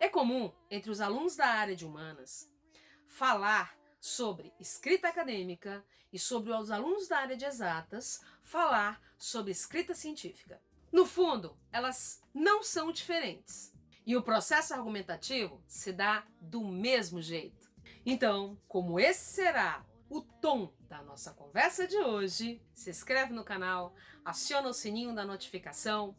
É comum, entre os alunos da área de humanas, falar sobre escrita acadêmica e sobre os alunos da área de exatas falar sobre escrita científica. No fundo, elas não são diferentes. E o processo argumentativo se dá do mesmo jeito. Então, como esse será o tom da nossa conversa de hoje, se inscreve no canal, aciona o sininho da notificação,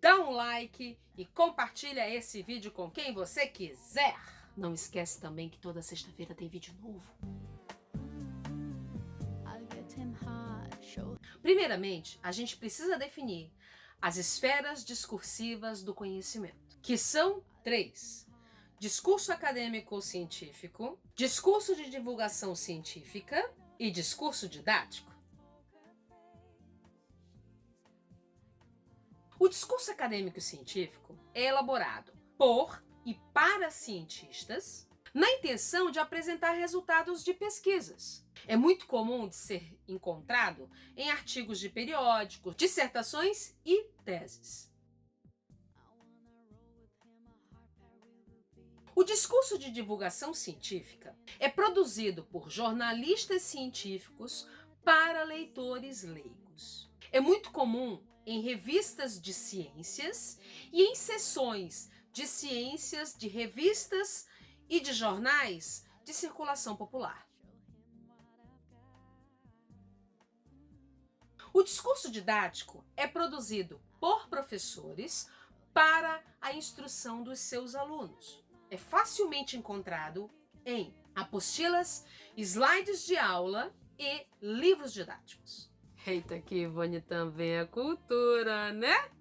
dá um like e compartilha esse vídeo com quem você quiser. Não esquece também que toda sexta-feira tem vídeo novo. Primeiramente, a gente precisa definir as esferas discursivas do conhecimento, que são 3. Discurso acadêmico ou científico, discurso de divulgação científica e discurso didático. O discurso acadêmico e científico é elaborado por e para cientistas na intenção de apresentar resultados de pesquisas. É muito comum de ser encontrado em artigos de periódicos, dissertações e teses. O discurso de divulgação científica é produzido por jornalistas científicos para leitores leigos. É muito comum em revistas de ciências e em seções de ciências de revistas e de jornais de circulação popular. O discurso didático é produzido por professores para a instrução dos seus alunos. É facilmente encontrado em apostilas, slides de aula e livros didáticos. Eita, que Ivone também é cultura, né?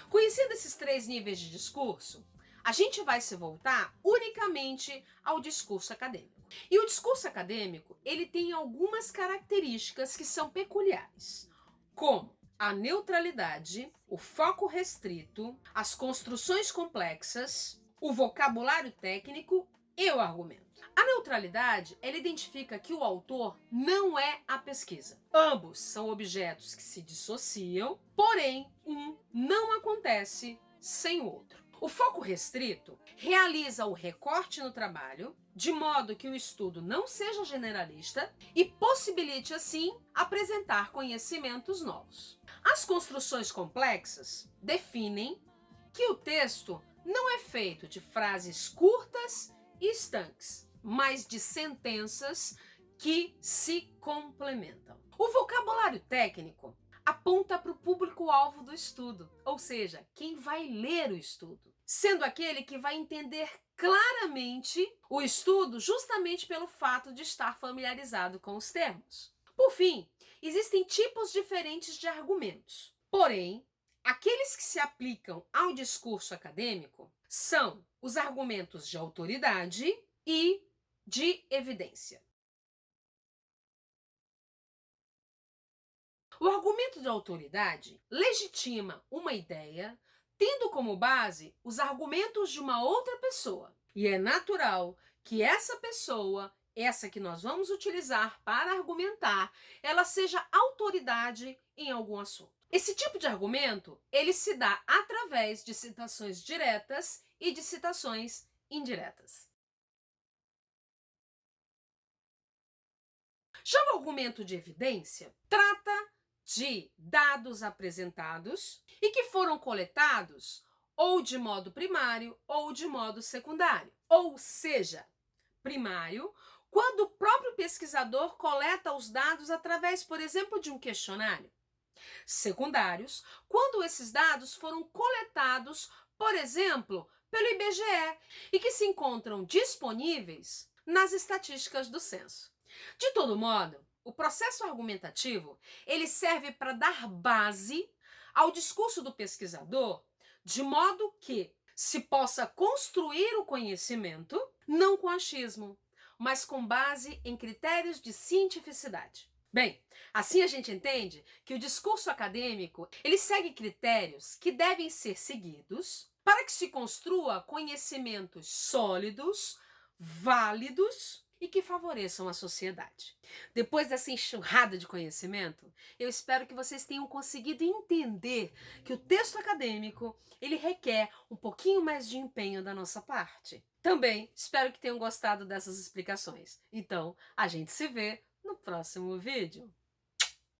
Conhecendo esses 3 níveis de discurso, a gente vai se voltar unicamente ao discurso acadêmico. E o discurso acadêmico, ele tem algumas características que são peculiares, como a neutralidade, o foco restrito, as construções complexas, o vocabulário técnico e o argumento. A neutralidade, ela identifica que o autor não é a pesquisa. Ambos são objetos que se dissociam, porém, um não acontece sem o outro. O foco restrito realiza o recorte no trabalho, de modo que o estudo não seja generalista e possibilite, assim, apresentar conhecimentos novos. As construções complexas definem que o texto não é feito de frases curtas e estanques, mas de sentenças que se complementam. O vocabulário técnico aponta para o público-alvo do estudo, ou seja, quem vai ler o estudo, sendo aquele que vai entender claramente o estudo justamente pelo fato de estar familiarizado com os termos. Por fim, existem tipos diferentes de argumentos, porém, aqueles que se aplicam ao discurso acadêmico são os argumentos de autoridade e de evidência. O argumento de autoridade legitima uma ideia, tendo como base os argumentos de uma outra pessoa. E é natural que essa pessoa, essa que nós vamos utilizar para argumentar, ela seja autoridade em algum assunto. Esse tipo de argumento, ele se dá através de citações diretas e de citações indiretas. Já o argumento de evidência trata de dados apresentados e que foram coletados ou de modo primário ou de modo secundário. Ou seja, primário, quando o próprio pesquisador coleta os dados através, por exemplo, de um questionário. Secundários, quando esses dados foram coletados, por exemplo, pelo IBGE e que se encontram disponíveis nas estatísticas do censo. De todo modo, o processo argumentativo, ele serve para dar base ao discurso do pesquisador, de modo que se possa construir o conhecimento, não com achismo, mas com base em critérios de cientificidade. Bem, assim a gente entende que o discurso acadêmico, ele segue critérios que devem ser seguidos para que se construa conhecimentos sólidos, válidos e que favoreçam a sociedade. Depois dessa enxurrada de conhecimento, eu espero que vocês tenham conseguido entender que o texto acadêmico, ele requer um pouquinho mais de empenho da nossa parte. Também espero que tenham gostado dessas explicações. Então, a gente se vê no próximo vídeo.